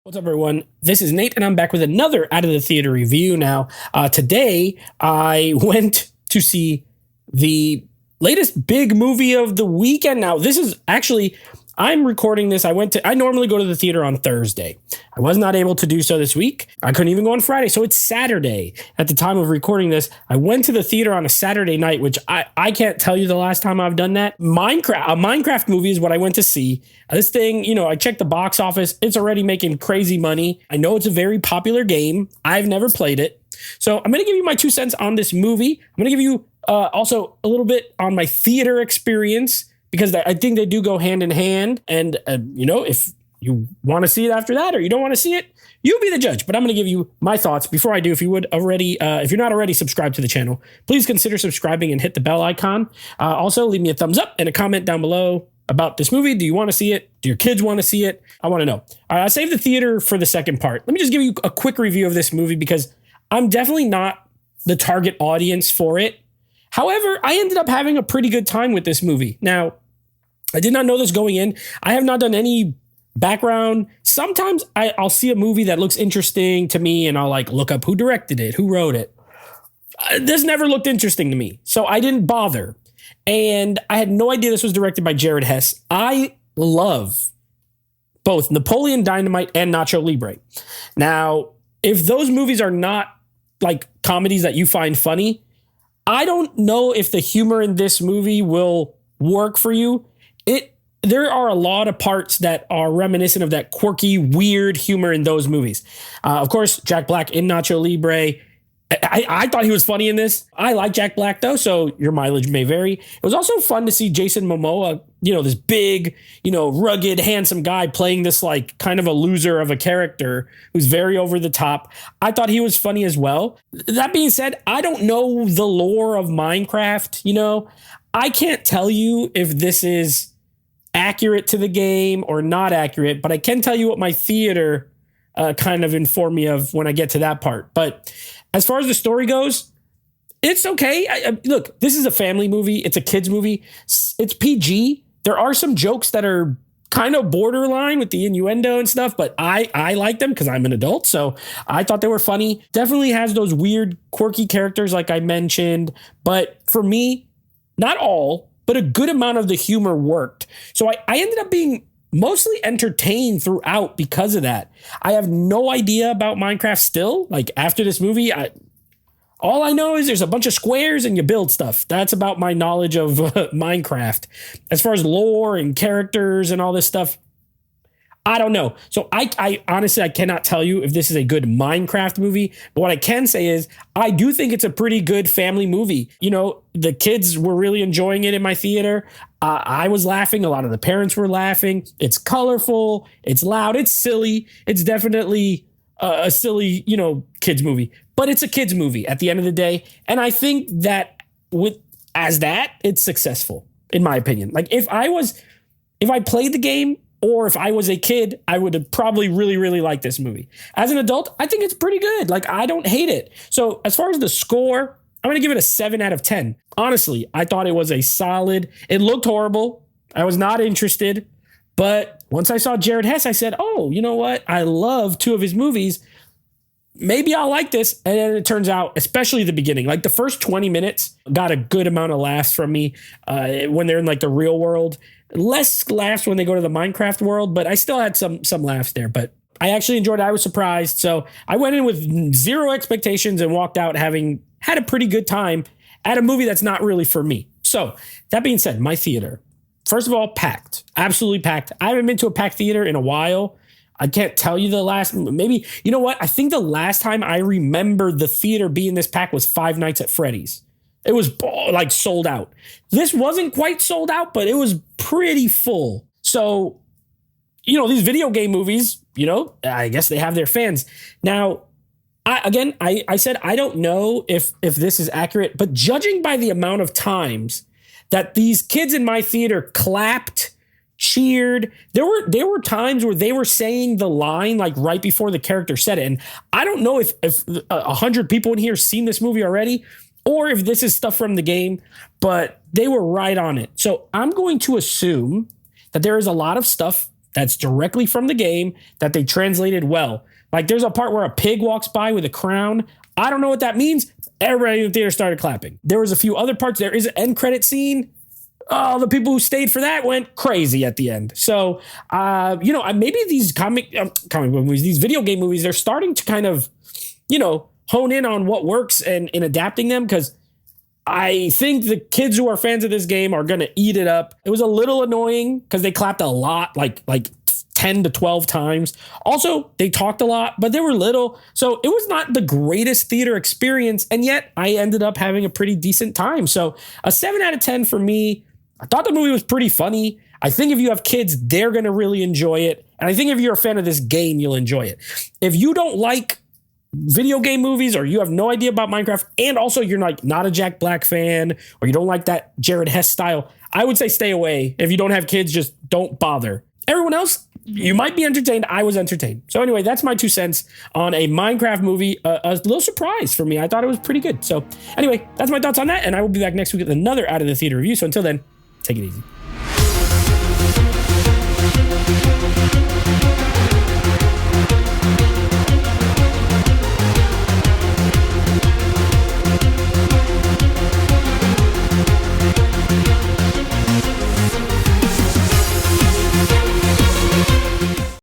What's up, everyone? This is Nate, and I'm back with another Out of the Theater review. Now, today I went to see the latest big movie of the weekend. Now, this is actually, I'm recording this. I normally go to the theater on Thursday. I was not able to do so this week. I couldn't even go on Friday. So it's Saturday at the time of recording this. I went to the theater on a Saturday night, which I can't tell you the last time I've done that. A Minecraft movie is what I went to see. This thing, I checked the box office. It's already making crazy money. I know it's a very popular game. I've never played it. So I'm going to give you my 2 cents on this movie. I'm going to give you also a little bit on my theater experience, because I think they do go hand in hand. And, if you want to see it after that or you don't want to see it, you be the judge. But I'm going to give you my thoughts. Before I do, if you're not already subscribed to the channel, please consider subscribing and hit the bell icon. Also, leave me a thumbs up and a comment down below about this movie. Do you want to see it? Do your kids want to see it? I want to know. All right, I saved the theater for the second part. Let me just give you a quick review of this movie, because I'm definitely not the target audience for it. However, I ended up having a pretty good time with this movie. Now, I did not know this going in. I have not done any background. Sometimes I'll see a movie that looks interesting to me and I'll look up who directed it, who wrote it. This never looked interesting to me, so I didn't bother. And I had no idea this was directed by Jared Hess. I love both Napoleon Dynamite and Nacho Libre. There if those movies are not like comedies that you find funny, I don't know if the humor in this movie will work for you. There are a lot of parts that are reminiscent of that quirky, weird humor in those movies. Of course, Jack Black in Nacho Libre. I thought he was funny in this. I like Jack Black, though, so your mileage may vary. It was also fun to see Jason Momoa, this big, rugged, handsome guy playing this kind of a loser of a character who's very over the top. I thought he was funny as well. That being said, I don't know the lore of Minecraft. I can't tell you if this is accurate to the game or not accurate, but I can tell you what my theater kind of informed me of when I get to that part. But as far as the story goes, it's okay. Look, this is a family movie. It's a kid's movie. It's PG. There are some jokes that are kind of borderline with the innuendo and stuff, but I like them because I'm an adult. So I thought they were funny. Definitely has those weird, quirky characters like I mentioned. But for me, not all, but a good amount of the humor worked. So I ended up being mostly entertained throughout because of that. I have no idea about Minecraft still. After this movie, all I know is there's a bunch of squares and you build stuff. That's about my knowledge of Minecraft. As far as lore and characters and all this stuff, I don't know. So I honestly, I cannot tell you if this is a good Minecraft movie. But what I can say is I do think it's a pretty good family movie. The kids were really enjoying it in my theater. I was laughing. A lot of the parents were laughing. It's colorful. It's loud. It's silly. It's definitely a silly, kids movie. But it's a kids movie at the end of the day. And I think that it's successful, in my opinion. If I played the game, or if I was a kid, I would have probably really, really liked this movie. As an adult, I think it's pretty good. I don't hate it. So as far as the score, I'm going to give it a 7 out of 10. Honestly, I thought it was a solid. It looked horrible. I was not interested. But once I saw Jared Hess, I said, oh, you know what? I love 2 of his movies. Maybe I'll like this. And then it turns out, especially the beginning, the first 20 minutes got a good amount of laughs from me when they're in the real world. Less laughs when they go to the Minecraft world, but I still had some laughs there. But I actually enjoyed it. I was surprised. So I went in with 0 expectations and walked out having had a pretty good time at a movie that's not really for me. So that being said, my theater, first of all, packed, absolutely packed. I haven't been to a packed theater in a while. I can't tell you the last, maybe, you know what? I think the last time I remember the theater being this packed was Five Nights at Freddy's. It was sold out. This wasn't quite sold out, but it was pretty full. So, these video game movies, I guess they have their fans. Now, I said I don't know if this is accurate, but judging by the amount of times that these kids in my theater clapped, cheered, there were times where they were saying the line right before the character said it. And I don't know if 100 people in here seen this movie already, or if this is stuff from the game, but they were right on it. So I'm going to assume that there is a lot of stuff that's directly from the game that they translated well. Like there's a part where a pig walks by with a crown. I don't know what that means. Everybody in the theater started clapping. There was a few other parts. There is an end credit scene. Oh, the people who stayed for that went crazy at the end. So, maybe these comic book movies, these video game movies, they're starting to kind of, hone in on what works and in adapting them, because I think the kids who are fans of this game are going to eat it up. It was a little annoying because they clapped a lot, like 10 to 12 times. Also, they talked a lot, but they were little. So it was not the greatest theater experience. And yet I ended up having a pretty decent time. So a 7 out of 10 for me. I thought the movie was pretty funny. I think if you have kids, they're going to really enjoy it. And I think if you're a fan of this game, you'll enjoy it. If you don't like video game movies, or you have no idea about Minecraft, and also you're not a Jack Black fan, or you don't like that Jared Hess style, I would say stay away. If you don't have kids, just don't bother. Everyone else, you might be entertained. I was entertained. So anyway, that's my 2 cents on a Minecraft movie. A little surprise for me. I thought it was pretty good. So anyway, that's my thoughts on that, and I will be back next week with another Out of the Theater review. So until then, take it easy.